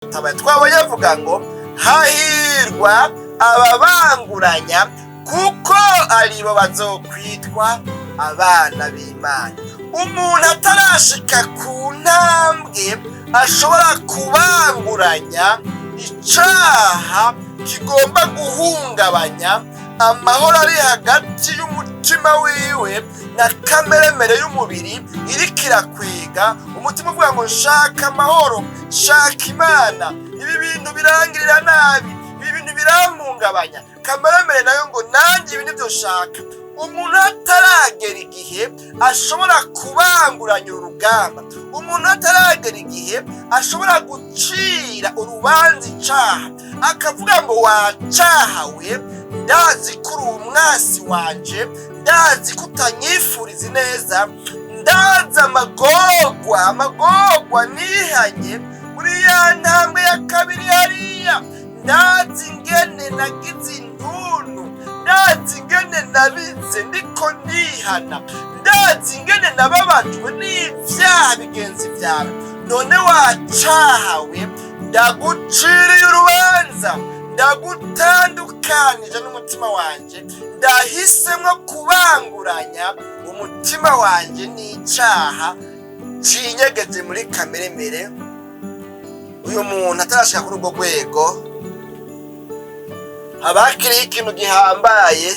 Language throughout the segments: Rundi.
twabonye avuga ngo hahirwa ababanguranya kuko aribo bazokwitwa abana b'Imana. Umuntu atarashika ku ntambwe ashobora kubanguranya icaha kigomba guhungabanya amahoro ari hagati y'umutima wiwe na kameremere y'umubiri iriko irakwega umutima uvuga ngo nshaka amahoro, nshaka Imana, ibi bintu birangirira nabi, ibi bintu birampungabanya. Kameremere nayo ngo nanjye ibi nivyo nshaka. Umuntu ataragera igihe ashobora kubanguranya urugamba, umuntu ataragera igihe ashobora gucira urubanza icaha akavuga ngo wacahawe, ndazi ko uri umwasi wanje, ndazi ko utanyifuriza neza, ndazi amagorwa nihanye muri ya ntambwe ya kabiri hariya, ndazi ingene nagize intuntu, ndazi ingene nabize ndiko ndihana, ndazi ingene nababajwe n'ivyaha bigenzi vyawe. None wacahawe, ndaguciriye urubanza, ndagutandukanije n'umutima wanje, ndahisemwo kubanguranya umutima wanje n'icaha cinyegeje muri kameremere. Uyu muntu atarashika kuri urwo rwego habakiriho ikintu gihambaye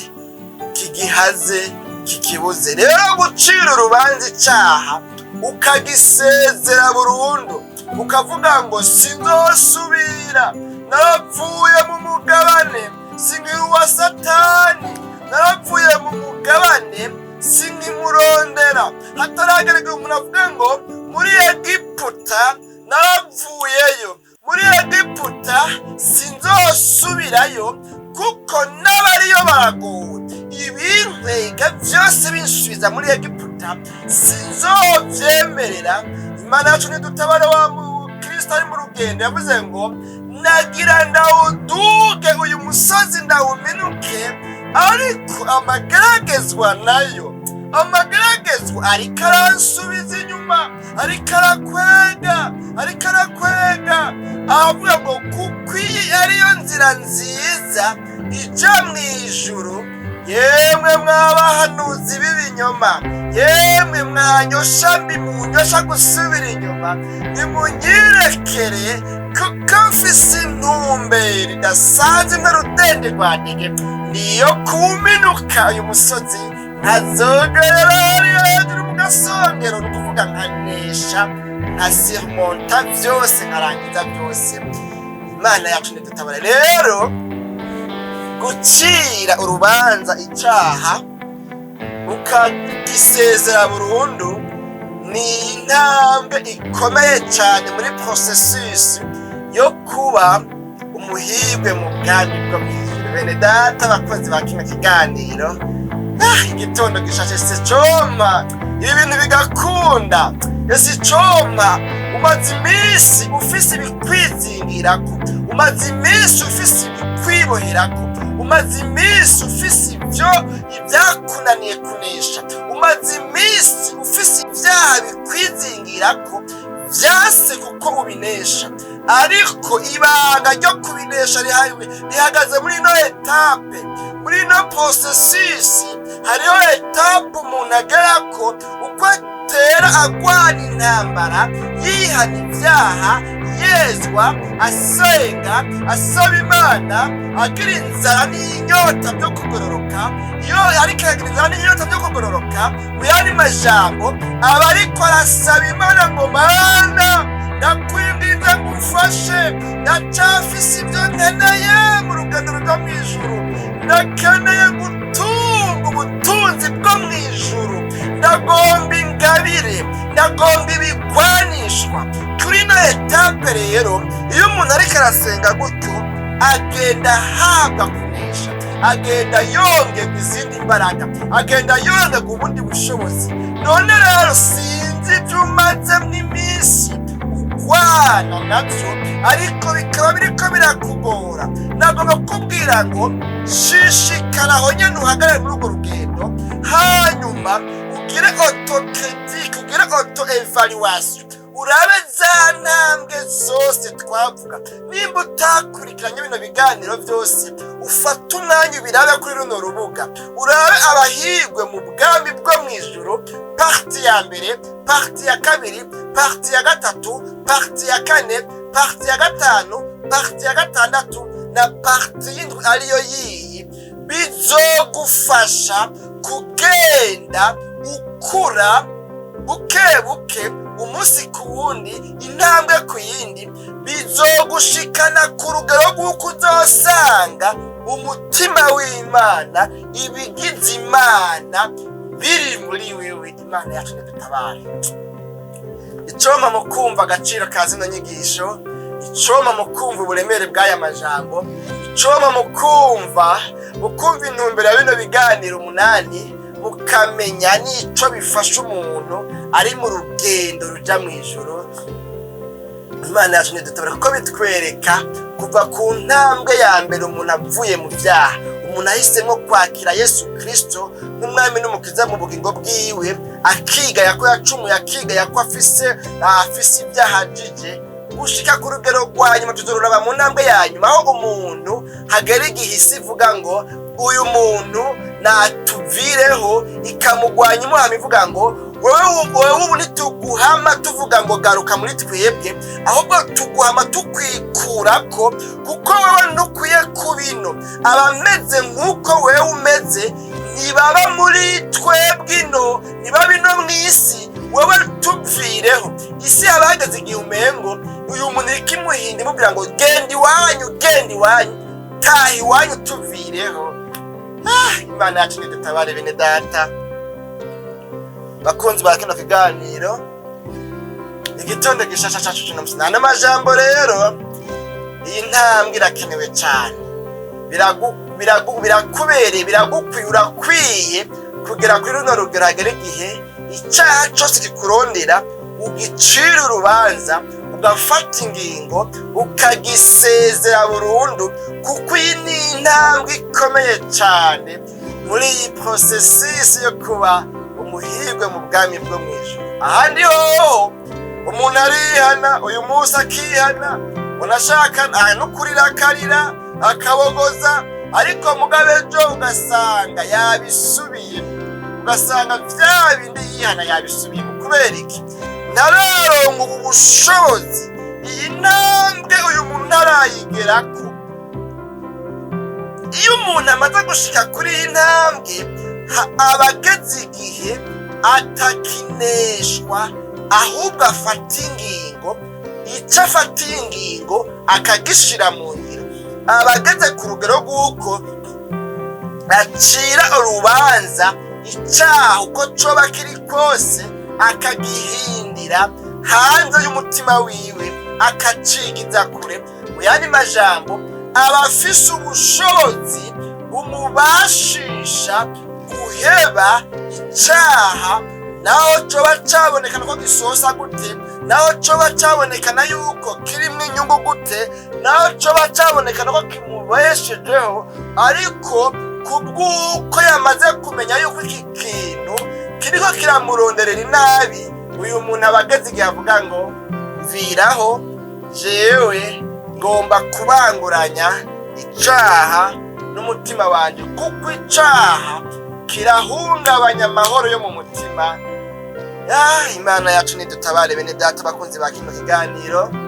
kigihaze kikibuze. Rero gucira urubanza icaha ukagisezera burundu, ukavuga ngo sinzosubira, narapfuye mu mugabane singira uwa Satani, narapfuye mu mugabane sinkimurondera. Hataragereka umuntu avuga ngo muri Egiputa narapfuyeyo, muri Egiputa sinzosubirayo kuko n'abariyo baragowe, ibintwega vyose binsubiza muri Egiputa sinzovyemerera. Imana yacu nidutabara wa Kristo ari mu rugendo yavuze ngo nagira ndawuduge uyu musozi ndawumenuke, ariko amageragezwa nayo, amageragezwa ariko aransubiza inyuma, ariko arakwega, avuga ngo kuko iyi ariyo nzira nziza ija mw'ijuru. Yemwe mwabahanuzi b'ibinyoma, yemwe mwanyosha mbi munyosha gusubira inyuma, nimunyirekere kuko mfise intumbero idasanzwe n'urudende rwanjye niyo kuminuka uyu musozi nkazogera hariya hejuru mu gasongero, ni ukuvuga nkanesha, nkasurmonta vyose, nkarangiza vyose. Imana yacu nidutabare. Rero gucira urubanza icaha ukagisezera burundu ni intambwe ikomeye cyane muri processus yo kuba umuhirwe mu bwami bwo mw'ijuru. Bene data bakozi ba kino kiganiro, igitondo gishashe sicoma ibi bintu bigakunda, sicoma umaze iminsi ufise ibikwizingirako, umaze iminsi ufise ibikwiboherako, umaze iminsi ufise ibyakunaniye kunesha, umaze iminsi ufise ibyaha bikwizingirako vyase kuko ubinesha, ariko ibanga ryo kubinesha rihagaze muri ino etape, muri ino processus. Hariho etape umuntu agerako uko atera agwana intambara, yihana ibyaha, yezwa, asenga, asaba Imana, agira inzara n'inyota byo kugororoka. Iyo ariko agira inzara n'inyota byo kugororoka, mu yandi majambo aba ariko arasaba Imana ngo Mana ndakwinginze ngufashe, ndacafise ibyo nkeneye mu rugendo rwo mw'ijuru, ndakeneye gutunga ubutunzi bwo mw'ijuru, ndagomba ingabire, ndagomba ibigwanishwa. Kuri ino etape rero iyo umuntu ariko arasenga gutyo agenda ahabwa kunesha, agenda yongerwa izindi mbaraga, agenda yongerwa ubundi bushobozi. None rero sinzi ibyo umazemwo iminsi urwana navyo, ariko bikaba biriko birakugora, nagomba kukubwira ngo shishikara aho nyene uhagarare muri urwo rugendo, hanyuma ugire autocritique, ugire auto evaluation, urabe za ntambwe zose twavuga. Nimba utakurikiranye bino biganiro byose, ufata umwanya ubirabe kuri runo rubuga, urabe abahirwe mu bwami bwo mu ijuru, parti ya mbere, parti ya kabiri, parti ya gatatu, parti ya kane, parti ya gatanu, parti ya gatandatu na parti y'indwi ariyo yiyi. Bizogufasha kugenda ukura buke buke, umunsi ku wundi, intambwe ku yindi. Bizogushikana ku rugero rw'uko uzosanga umutima w'Imana, ibigize Imana biri muri wewe. Imana yacu nidutabare. Icoma mu kumva agaciro ka zino nyigisho, icoma mu kumva uburemere bw'aya majambo, icoma mu kumva intumbero ya bino biganiro 8, mukamenya n'ico bifasha umuntu ari mu rugendo ruja mu ijuru. Imana yacu nidutabare kuko bitwereka kuva ku ntambwe ya mbere umuntu avuye mu byaha, umuntu ahisemo kwakira Yesu Kristo nk'umwami n'umukiza mu bugingo bwiwe, akigaya ko yacumuye, akigaya ko afise ibyaha ajije, gushika ku rugero rwa nyuma. Tuzoruraba mu ntambwe ya nyuma aho umuntu hagera igihe isi ivuga ngo uyu muntu natuvireho, ikamugwanya imuhama ivuga ngo wewe ubu ntituguhama tuvuga ngo garuka muri twebwe, ahubwo tuguhama tukwikurako, kuko wewe ntukwiye kubino. Abameze nk'uko wewe umeze ntibaba muri twebwe ino, ntibaba ino mw'isi, wewe tuvireho. Isi yabahagaze igihe umengo uyu muntu ikimuhinda imubwira ngo genda iwanyu, taha iwanyu, tuvireho. Imana yacu nidutabare bene data bakunzi ba kino kiganiro. Igitondo gishasha cacu kino musi n'amajambo rero. Iyi ntambwe irakenewe cyane, birakubereye, biragukwiye, urakwiye kugera kuri runo rugero. Hagera igihe icyaha cyose kikurondera ugicira urubanza, ugafata ingingo, ukagisezera burundu, kuko iyi ni intambwe ikomeye cyane muri iyi processus yo kuba umuhirwe mu bwami bwo mu ijuru. Ahandi ho umuntu arihana, uyu munsi akihana, unashaka nukurira akarira akabogoza, ariko mugabe ejo ugasanga yabisubiye, ugasanga vya bindi yihana yabisubiye. Kubera iki? Nararonka ubu bushobozi, iyi ntambwe uyu muntu ntarayigerako. Iyo umuntu amaze gushika kuri iyi ntambwe, abageze igihe atakineshwa, ahubwo afata ingingo, icyo afatiye ingingo akagishira mu ngiro. Abageze ku rugero rw'uko acira urubanza icyaha uko coba kiri kose, akagihindira hanze y'umutima wiwe, akacigiza kure. Mu yandi majambo, abafise ubushobozi bumubashisha guheba icyaha, naho coba cabonekana ko gisosa gute, naho coba cabonekana yuko kirimwo inyungu gute, naho coba cabonekana ko kimubeshejeho, ariko kubw'uko yamaze kumenya yuko iki kintu kiriko kiramuronderera inabi, uyu muntu abageze igihe avuga ngo viraho, jewe ngomba kubanguranya icaha n'umutima wanje, kuko icaha kirahungabanya amahoro yo mu mutima. Imana yacu nidutabare bene data bakunzi ba kino kiganiro.